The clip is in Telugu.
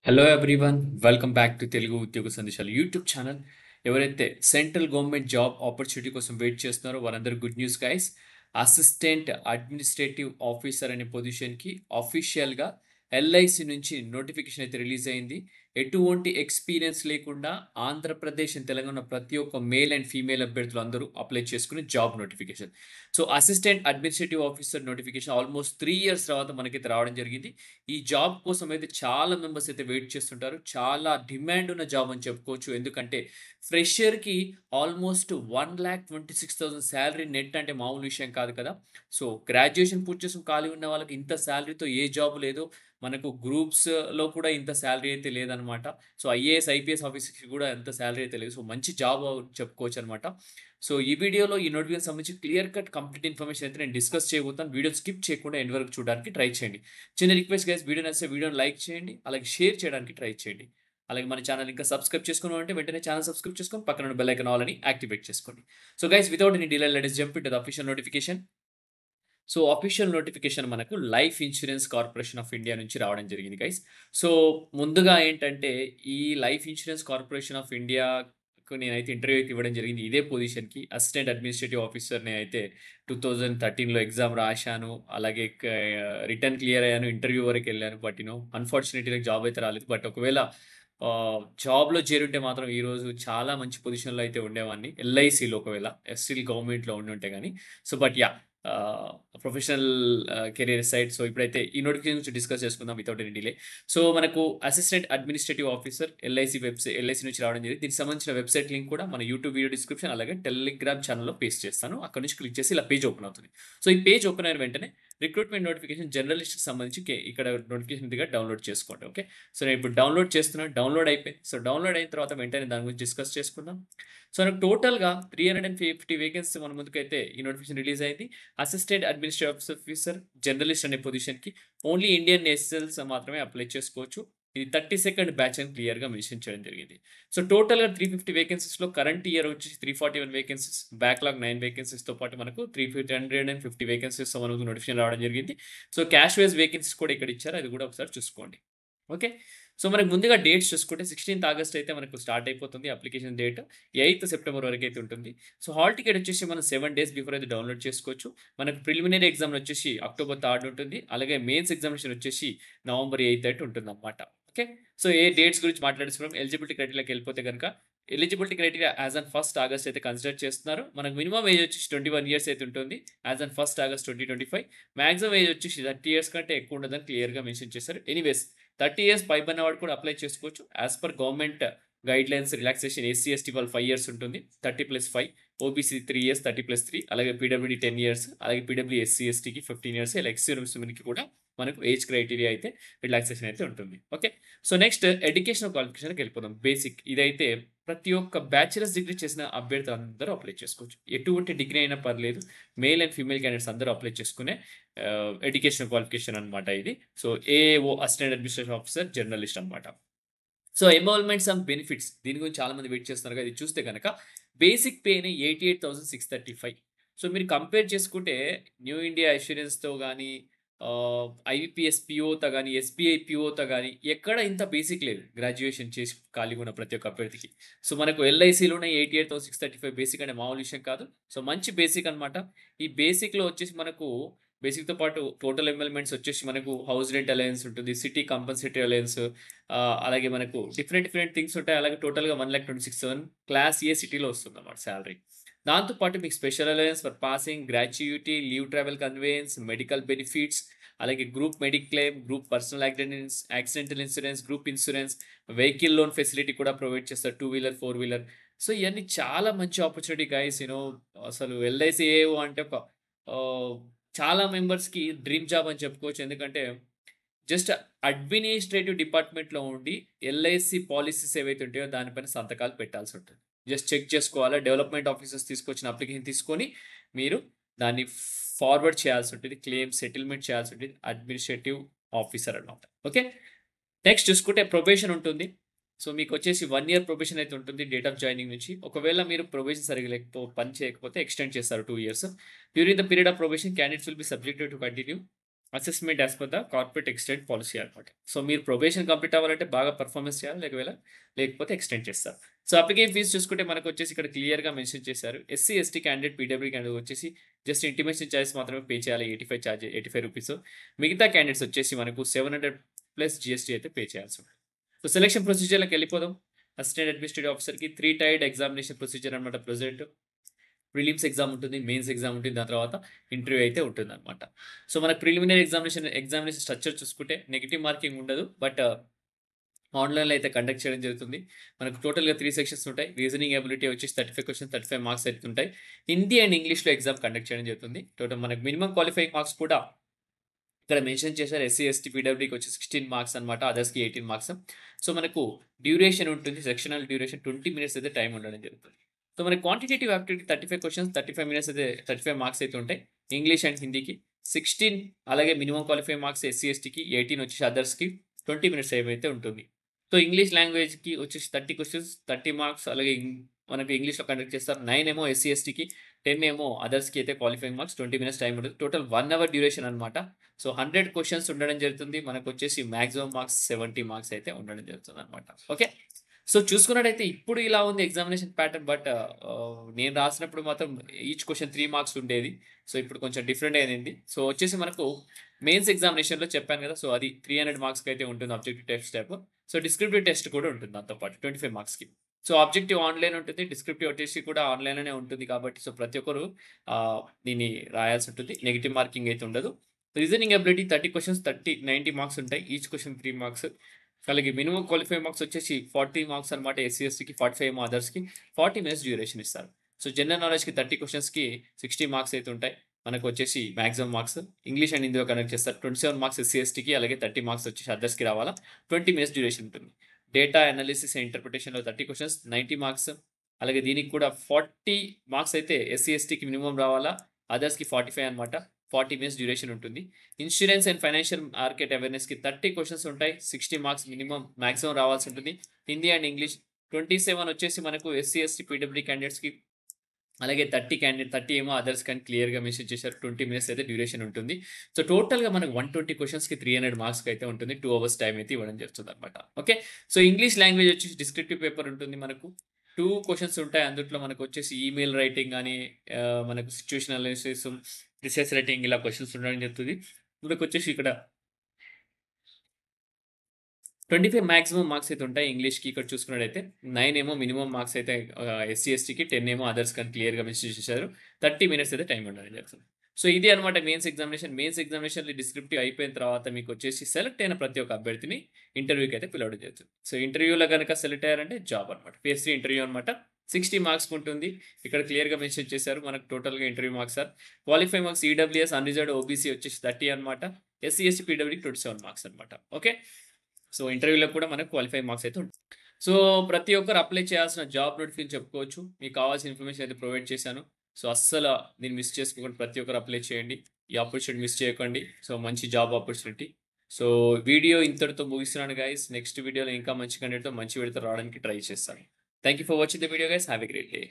Hello everyone, welcome back to Telugu ఉద్యోగ సందేశాలు యూట్యూబ్ ఛానల్. ఎవరైతే సెంట్రల్ గవర్నమెంట్ జాబ్ ఆపర్చునిటీ కోసం వెయిట్ చేస్తున్నారో వారందరూ good news guys. Assistant administrative officer అనే పొజిషన్కి అఫీషియల్గా ఎల్ఐసి నుంచి నోటిఫికేషన్ అయితే రిలీజ్ అయింది. ఎటువంటి ఎక్స్పీరియన్స్ లేకుండా ఆంధ్రప్రదేశ్ అండ్ తెలంగాణ ప్రతి ఒక్క మేల్ అండ్ ఫీమేల్ అభ్యర్థులు అందరూ అప్లై చేసుకునే job notification. So assistant administrative officer notification almost 3 years తర్వాత మనకైతే రావడం జరిగింది. ఈ జాబ్ కోసం అయితే చాలా మెంబర్స్ అయితే వెయిట్ చేస్తుంటారు. చాలా డిమాండ్ ఉన్న జాబ్ అని చెప్పుకోవచ్చు. ఎందుకంటే ఫ్రెషర్‌కి ఆల్మోస్ట్ 1,26,000 సాలరీ నెట్ అంటే మామూలు విషయం కాదు కదా! సో గ్రాడ్యుయేషన్ పూర్తి చేసుకొని ఖాళీ ఉన్న వాళ్ళకి ఇంత సాలరీతో ఏ జాబ్ లేదు. మనకు గ్రూప్స్‌లో కూడా ఇంత సాలరీ అయితే లేదనమాట. సో ఐఏఎస్, ఐపీఎస్ ఆఫీసర్స్‌కి కూడా అంత సాలరీ అయితే లేదు. సో మంచి జాబ్ చెప్పుకోవచ్చనమాట. సో ఈ వీడియోలో ఈ నోటిఫికేషన్ సంబంధించి క్లియర్ కట్ కంప్లీట్ ఇన్ఫర్మేషన్ అయితే నేను డిస్కస్ చేయబోతాను. వీడియోని స్కిప్ చేయకుండా ఎండ్ వరకు చూడడానికి ట్రై చేయండి. చిన్న రిక్వెస్ట్ గైస్, వీడియో నచ్చితే వీడియోని లైక్ చేయండి, అలాగే షేర్ చేయడానికి ట్రై చేయండి. అలాగే మన ఛానల్ ఇంకా సబ్స్క్రైబ్ చేసుకున్నామంటే వెంటనే ఛానల్ సబ్స్క్రైబ్ చేసుకొని పక్కన ఉన్న బెల్ ఐకాన్ ఆల్ అని యాక్టివేట్ చేసుకోండి. So guys, without any delay let us jump into the official notification. So official notification మనకు life insurance corporation of India నుంచి రావడం జరిగింది గైస్. సో ముందుగా ఏంటంటే ఈ లైఫ్ ఇన్స్యూరెన్స్ కార్పొరేషన్ ఆఫ్ ఇండియాకు నేనైతే ఇంటర్వ్యూ అయితే ఇవ్వడం జరిగింది. ఇదే పొజిషన్‌కి అసిస్టెంట్ అడ్మినిస్ట్రేటివ్ ఆఫీసర్ నేనైతే 2013లో ఎగ్జామ్ రాశాను. అలాగే రిటర్న్ క్లియర్ అయ్యాను. ఇంటర్వ్యూ వరకు వెళ్ళాను. బట్ అన్‌ఫార్చునేట్‌లీ నాకు జాబ్ అయితే రాలేదు. బట్ ఒకవేళ జాబ్‌లో చేరుంటే మాత్రం ఈరోజు చాలా మంచి పొజిషన్‌లో అయితే ఉండేవాడిని. ఎల్ఐసీలో ఒకవేళ స్టిల్ గవర్నమెంట్‌లో ఉండుంటే గాని. So but yeah! Professional career side. So ఇప్పుడైతే ఈ నోటిఫికేషన్ గురించి డిస్కస్ చేసుకుందాం వితౌట్ ఎనీ డిలే. సో మనకు అసిస్టెంట్ అడ్మినిస్ట్రేటివ్ ఆఫీసర్ ఎల్ఐసి నుంచి రావడం జరిగింది. దీనికి సంబంధించిన వెబ్‌సైట్ లింక్ కూడా మన యూట్యూబ్ వీడియో డిస్క్రిప్షన్ అలాగే టెలిగ్రామ్ ఛానెల్‌లో పేస్ట్ చేస్తాను. అక్కడి నుంచి క్లిక్ చేసి ఇలా పేజ్ ఓపెన్ అవుతుంది. సో ఈ పేజ్ ఓపెన్ అయిన వెంటనే రిక్రూట్మెంట్ నోటిఫికేషన్ జర్నలిస్ట్‌కి సంబంధించి ఇక్కడ నోటిఫికేషన్ దిగా డౌన్‌లోడ్ చేసుకోండి. ఓకే. సో నేను ఇప్పుడు డౌన్‌లోడ్ చేస్తున్నాను. డౌన్‌లోడ్ అయిపోయింది. సో డౌన్‌లోడ్ అయిన తర్వాత వెంటనే దాని గురించి డిస్కస్ చేసుకుందాం. సో నాకు టోటల్‌గా 350 వేకెన్సీ మన ముందుకైతే ఈ నోటిఫికేషన్ రిలీజ్ అయింది. అసిస్టెంట్ అడ్మినిస్ట్రేటివ్ ఆఫీసర్ జర్నలిస్ట్ అనే పొజిషన్‌కి ఓన్లీ ఇండియన్ నేషనల్స్ మాత్రమే అప్లై చేసుకోవచ్చు. ఇది 32nd బ్యాచ్ అని క్లియర్‌గా మెన్షన్ చేయడం జరిగింది. సో టోటల్‌గా 350 వేకెన్సీస్‌లో కరెంట్ ఇయర్ వచ్చేసి 341 వేకెన్సీస్, బ్యాక్‌లాగ్ 9 వేకెన్సీస్‌తో పాటు మనకు 350 వేకెన్సీస్‌తో మనకు నోటిఫికేషన్ రావడం జరిగింది. సో క్యాష్ వైస్ వేకెన్సీస్ కూడా ఇక్కడ ఇచ్చారు. అది కూడా ఒకసారి చూసుకోండి. ఓకే. సో మనకు ముందుగా డేట్స్ చూసుకుంటే 16th ఆగస్ట్ అయితే మనకు స్టార్ట్ అయిపోతుంది అప్లికేషన్ డేట్. 8th సెప్టెంబర్ వరకైతే ఉంటుంది. సో హాల్ టికెట్ వచ్చేసి మనం 7 డేస్ బిఫోర్ అయితే డౌన్‌లోడ్ చేసుకోవచ్చు. మనకు ప్రిలిమినరీ ఎగ్జామ్ వచ్చేసి అక్టోబర్ 3 ఉంటుంది. అలాగే మెయిన్స్ ఎగ్జామినేషన్ వచ్చేసి నవంబర్ 8 అయితే ఉంటుందన్నమాట. ఓకే. సో ఏ డేట్స్ గురించి మాట్లాడేసుకున్నాం. ఎలిజిబిలిటీ క్రైటీరియాకి వెళ్ళిపోతే గనుక eligibility criteria as on 1st August అయితే కన్సిడర్ చేస్తున్నారు. మనకు మినిమమ్ ఏజ్ వచ్చేసి 21 ఇయర్స్ అయితే ఉంటుంది. As on 1st August 2025. Maximum age వచ్చేసి 30 ఇయర్స్ కంటే ఎక్కువ ఉండదని క్లియర్‌గా మెన్షన్ చేశారు. ఎనీవేస్ 30 ఇయర్స్ పైబడిన వాడు కూడా అప్లై చేసుకోవచ్చు. As per government guidelines relaxation SC, ST వాళ్ళు 5 ఇయర్స్ ఉంటుంది. 30+5, ఓబీసీ 3 ఇయర్స్ 30+3, అలాగే పీడబ్ల్యూడీ 10 ఇయర్స్, అలాగే పీడబ్ల్యూ ఎస్సీ, ఎస్టీకి 15 ఇయర్స్, ఇలా ఎక్స్ సర్వీస్‌మెన్‌కి కూడా మనకు ఏజ్ క్రైటీరియా అయితే రిలాక్సేషన్ అయితే ఉంటుంది. ఓకే. సో నెక్స్ట్ ఎడ్యుకేషనల్ క్వాలిఫికేషన్‌కి వెళ్ళిపోదాం. బేసిక్ ఇదైతే ప్రతి ఒక్క బ్యాచిలర్స్ డిగ్రీ చేసిన అభ్యర్థులందరూ అప్లై చేసుకోవచ్చు. ఎటువంటి డిగ్రీ అయినా పర్లేదు. మేల్ అండ్ ఫీమేల్ క్యాండిడేట్స్ అందరూ అప్లై చేసుకునే ఎడ్యుకేషనల్ క్వాలిఫికేషన్ అనమాట ఇది. So AAO assistant administrative officer journalist అనమాట. సో ఎన్రోల్మెంట్స్ అండ్ బెనిఫిట్స్ దీని గురించి చాలా మంది వెయిట్ చేస్తున్నారు కదా! ఇది చూస్తే గనక బేసిక్ పేని 88,635. సో మీరు కంపేర్ చేసుకుంటే న్యూ ఇండియా అష్యూరెన్స్‌తో గాని, ఐబీపీఎస్ పీఓతో గాని, ఎస్బీఐ పీఓతో గాని ఎక్కడ ఇంత బేసిక్ లేదు. గ్రాడ్యుయేషన్ చేసి ఖాళీగా ఉన్న ప్రతి ఒక్క అభ్యర్థికి. సో మనకు ఎల్ఐసీలోనే 88,635 బేసిక్ అంటే మామూలు విషయం కాదు. సో మంచి బేసిక్ అనమాట. ఈ బేసిక్‌లో వచ్చేసి మనకు బేసిక్‌తో పాటు టోటల్ ఎన్రోల్మెంట్స్ వచ్చేసి మనకు హౌస్ రెంట్ అలయన్స్ ఉంటుంది. సిటీ కంపల్సరీ అలయన్స్, అలాగే మనకు డిఫరెంట్ డిఫరెంట్ థింగ్స్ ఉంటాయి. అలాగే టోటల్‌గా 1,26,700 క్లాస్ ఏ సిటీలో వస్తుందన్నమాట సాలరీ. దాంతో పాటు మీకు special allowance for passing, gratuity, leave travel conveyance, medical benefits, అలాగే group mediclaim, group personal accidental insurance, group insurance, vehicle loan facility కూడా ప్రొవైడ్ చేస్తారు. 2 వీలర్, 4 వీలర్. సో ఇయన్నీ చాలా మంచి ఆపర్చునిటీ గైస్. అసలు ఎల్ఐసి ఏఓ అంటే ఒక ఆహ్, చాలా మెంబర్స్‌కి డ్రీమ్ జాబ్ అని చెప్పుకోవచ్చు. ఎందుకంటే జస్ట్ అడ్మినిస్ట్రేటివ్ డిపార్ట్‌మెంట్‌లో ఉండి ఎల్ఐసి పాలిసీస్ ఏవైతే ఉంటాయో దానిపైన సంతకాలు పెట్టాల్సుంటుంది. జస్ట్ చెక్ చేసుకోవాలా. డెవలప్‌మెంట్ ఆఫీసర్స్ తీసుకొచ్చిన అప్లికేషన్ తీసుకొని మీరు దాన్ని ఫార్వర్డ్ చేయాల్సుంటది. క్లెయిమ్ సెటిల్‌మెంట్ చేయాల్సుంటది. అడ్మినిస్ట్రేటివ్ ఆఫీసర్ అన్నమాట. ఓకే. నెక్స్ట్ చూసుకుంటే ప్రొబేషన్ ఉంటుంది. సో మీకొచ్చేసి 1 ఇయర్ ప్రొబేషన్ అయితే ఉంటుంది డేట్ ఆఫ్ జాయినింగ్ నుంచి. ఒకవేళ మీరు ప్రొబేషన్ సరిగ్గా పని చేయకపోతే ఎక్స్‌టెండ్ చేస్తారు 2 years. During the period of probation candidates will be subjected to continue assessment as per the corporate extend policy అనమాట. సో మీరు ప్రొబేషన్ కంప్లీట్ అవ్వాలంటే బాగా పెర్ఫార్మెన్స్ చేయాలి. లేకపోతే ఎక్స్టెండ్ చేస్తారు. సో అప్లికేషన్ ఫీస్ చూసుకుంటే మనకొచ్చేసి ఇక్కడ క్లియర్‌గా మెన్షన్ చేశారు. SC, ST candidate, PWD candidate వచ్చేసి జస్ట్ ఇంటిమేషన్ చార్జెస్ మాత్రమే పే చేయాలి. 85 రూపీస్. మిగతా క్యాండిడేట్స్ వచ్చేసి మనకు 700 ప్లస్ జీఎస్టీ అయితే పే చేయాల్సి ఉంటుంది. సో సెలక్షన్ ప్రొసీజర్‌లోకి వెళ్ళిపోదాం. అసిస్టెంట్ అడ్మినిస్ట్రేటివ్ ఆఫీసర్‌కి 3 టైర్డ్ ఎగ్జామినేషన్ ప్రొసీజర్ అనమాట ప్రెజెంట్. ప్రిలిమ్స్ ఎగ్జామ్ ఉంటుంది. మెయిన్స్ ఎగ్జామ్ ఉంటుంది. దాని తర్వాత ఇంటర్వ్యూ అయితే ఉంటుందన్నమాట. సో మనకు ప్రిలిమినరీ ఎగ్జామినేషన్ స్ట్రక్చర్ చూసుకుంటే నెగెటివ్ మార్కింగ్ ఉండదు. బట్ ఆన్‌లైన్‌లో అయితే కండక్ట్ చేయడం జరుగుతుంది. మనకు టోటల్‌గా 3 సెక్షన్స్ ఉంటాయి. రీజనింగ్ ఎబిలిటీ వచ్చేసి 35 క్వెషన్స్, 35 మార్క్స్ అయితే ఉంటాయి. హిందీ అండ్ ఇంగ్లీష్‌లో ఎగ్జామ్ కండక్ట్ చేయడం జరుగుతుంది. టోటల్ మనకు మినిమమ్ క్వాలిఫైయింగ్ మార్క్స్ కూడా ఇక్కడ మెన్షన్ చేశారు. ఎస్సీ, ఎస్టీ, పీడబ్ల్యూడీకి వచ్చి 16 మార్క్స్ అనమాట. అదర్స్‌కి 18 మార్క్స్. సో మనకు డ్యూరేషన్ ఉంటుంది. సెక్షనల్ డ్యూరేషన్ 20 మినిట్స్ అయితే టైం ఉండడం జరుగుతుంది. సో మనకి క్వాంటిటేటివ్ యాప్టిట్యూడ్ 35 క్వెషన్స్, 35 మినిట్స్ అయితే 35 మార్క్స్ అయితే ఉంటాయి. ఇంగ్లీష్ అండ్ హిందీకి 16, అలాగే మినిమమ్ క్వాలిఫైయింగ్ మార్క్స్ ఎస్సీ, ఎస్టీకి 18 వచ్చేసి అదర్స్‌కి 20 మినిట్స్ ఏమైతే ఉంటుంది. సో ఇంగ్లీష్ లాంగ్వేజ్‌కి వచ్చేసి 30 క్వెషన్స్, 30 మార్క్స్, అలాగే మనకి ఇంగ్లీష్‌లో కండక్ట్ చేస్తారు. 9 ఏమో ఎస్సీ, ఎస్టీకి, 10 ఏమో అదర్స్‌కి అయితే క్వాలిఫైయింగ్ మార్క్స్, 20 మినిట్స్ టైం ఉంటుంది. టోటల్ 1 అవర్ డ్యూరేషన్ అనమాట. సో 100 క్వెషన్స్ ఉండడం జరుగుతుంది. మనకొచ్చేసి మాక్సిమం మార్క్స్ 70 మార్క్స్ అయితే ఉండడం జరుగుతుందనమాట. ఓకే. సో చూసుకున్నట్టయితే ఇప్పుడు ఇలా ఉంది ఎగ్జామినేషన్ ప్యాటర్న్. బట్ నేను రాసినప్పుడు మాత్రం ఈచ్ క్వెషన్ 3 మార్క్స్ ఉండేది. సో ఇప్పుడు కొంచెం డిఫరెంట్ అయింది. సో వచ్చేసి మనకు మెయిన్స్ ఎగ్జామినేషన్‌లో చెప్పాను కదా! సో అది 300 మార్క్స్‌కి అయితే ఉంటుంది objective test type. So descriptive test కూడా ఉంటుంది దాంతో పాటు 25 మార్క్స్‌కి. సో ఆబ్జెక్టివ్ ఆన్‌లైన్ ఉంటుంది. డిస్క్రిప్టివ్ వచ్చేసి కూడా ఆన్‌లైన్‌లోనే ఉంటుంది కాబట్టి సో ప్రతి ఒక్కరు దీన్ని రాయాల్సి ఉంటుంది. నెగెటివ్ మార్కింగ్ అయితే ఉండదు. రీజనింగ్ ఎబిలిటీ 30 క్వెషన్స్, 90 మార్క్స్ ఉంటాయి. Each question 3 marks. అలాగే మినిమమ్ క్వాలిఫైయింగ్ మార్క్స్ వచ్చేసి 40 మార్క్స్ అనమాట. ఎస్సీ, ఎస్టీకి 45 ఏమో అదర్స్‌కి 40 మినిట్స్ డ్యూరేషన్ ఇస్తారు. సో జనరల్ నాలెడ్జ్‌కి 30 క్వెషన్స్‌కి 60 మార్క్స్ అయితే ఉంటాయి. మనకొచ్చేసి మాక్సిమం మార్క్స్. ఇంగ్లీష్ అండ్ హిందీలో కండక్ట్ చేస్తారు. 27 మార్క్స్ ఎస్సీ, ఎస్టీకి, అలాగే 30 మార్క్స్ వచ్చేసి అదర్స్‌కి రావాలా. 20 మినిట్స్ డ్యూరేషన్ ఉంటుంది. డేటా అనాలిసిస్ అండ్ ఇంటర్ప్రిటేషన్‌లో 30 క్వెషన్స్, 90 మార్క్స్. అలాగే దీనికి కూడా 40 మార్క్స్ అయితే ఎస్సీ, ఎస్టీకి మినిమమ్ రావాలా. అదర్స్‌కి 45 అనమాట. 40 మినిట్స్ డ్యూరేషన్ ఉంటుంది. ఇన్స్యూరెన్స్ అండ్ ఫైనాన్షియల్ మార్కెట్ అవేర్‌నెస్‌కి 30 క్వెషన్స్ ఉంటాయి. 60 మార్క్స్ మాక్సిమం రావాల్సి ఉంటుంది. హిందీ అండ్ ఇంగ్లీష్ 27 వచ్చేసి మనకు ఎస్సీ, ఎస్టీ, పీడబ్ల్యూడీ క్యాండిడేట్స్‌కి, అలాగే 30 ఏమో అదర్స్‌కి అని క్లియర్‌గా మెన్షన్ చేశారు. 20 మినిట్స్ అయితే డ్యూరేషన్ ఉంటుంది. సో టోటల్‌గా మనకు 120 క్వెషన్స్‌కి 300 మార్క్స్‌కి అయితే ఉంటుంది. 2 అవర్స్ టైమ్ అయితే ఇవ్వడం జరుగుతుందన్నమాట. ఓకే. సో ఇంగ్లీష్ లాంగ్వేజ్ వచ్చేసి డిస్క్రిప్టివ్ పేపర్ ఉంటుంది మనకు. 2 క్వెషన్స్ ఉంటాయి. అందుట్లో మనకొచ్చేసి ఈమెయిల్ రైటింగ్ గాని, మనకు సిట్యుయేషన్ అనాలిసిస్, రిసర్చ్ రైటింగ్ ఇలా క్వెషన్స్ ఉండడం జరుగుతుంది. మనకొచ్చేసి ఇక్కడ 25 మాక్సిమం మార్క్స్ అయితే ఉంటాయి ఇంగ్లీష్‌కి ఇక్కడ చూసుకున్నట్టయితే. 9 ఏమో మినిమమ్ మార్క్స్ అయితే ఎస్సీ, ఎస్టీకి, 10 ఏమో అదర్స్‌కి అని క్లియర్‌గా మెన్షన్ చేశారు. 30 మినిట్స్ అయితే టైమ్ ఉండడం జరుగుతుంది. సో ఇది అనమాట మెయిన్స్ ఎగ్జామినేషన్. మెయిన్స్ ఎగ్జామినేషన్‌లో డిస్క్రిప్టివ్ అయిపోయిన తర్వాత మీకొచ్చేసి సెలెక్ట్ అయిన ప్రతి ఒక్క అభ్యర్థిని ఇంటర్వ్యూకి అయితే పిలవడం జరుగుతుంది. సో ఇంటర్వ్యూలో గనక సెలెక్ట్ అయ్యారంటే జాబ్ అనమాట. ఫేజ్ 3 ఇంటర్వ్యూ అనమాట. 60 మార్క్స్‌కి ఉంటుంది. ఇక్కడ క్లియర్‌గా మెన్షన్ చేశారు. మనకు టోటల్‌గా interview marks or qualifying marks EWS, unreserved OBC వచ్చేసి 30 అనమాట. ఎస్సీ, ఎస్టీ, పీడబ్ల్యూడీకి 27 మార్క్స్ అనమాట. ఓకే. సో ఇంటర్వ్యూలో కూడా మనకు క్వాలిఫైయింగ్ మార్క్స్ అయితే ఉంటాయి. సో ప్రతి ఒక్కరు అప్లై చేయాల్సిన జాబ్ నోటిఫికేషన్ చెప్పుకోవచ్చు. మీకు కావాల్సిన ఇన్ఫర్మేషన్ అయితే ప్రొవైడ్ చేశాను. సో అస్సల దీన్ని మిస్ చేసుకోకుండా ప్రతి ఒక్కరు అప్లై చేయండి. ఈ ఆపర్చునిటీ మిస్ చేయకండి. సో మంచి జాబ్ ఆపర్చునిటీ. సో వీడియో ఇంతటితో ముగిస్తున్నాను గైస్. నెక్స్ట్ వీడియోలో ఇంకా మంచి కంటెంట్‌తో మంచి వీడియోతో రావడానికి ట్రై చేస్తాను. Thank you for watching the video guys. Have a great day.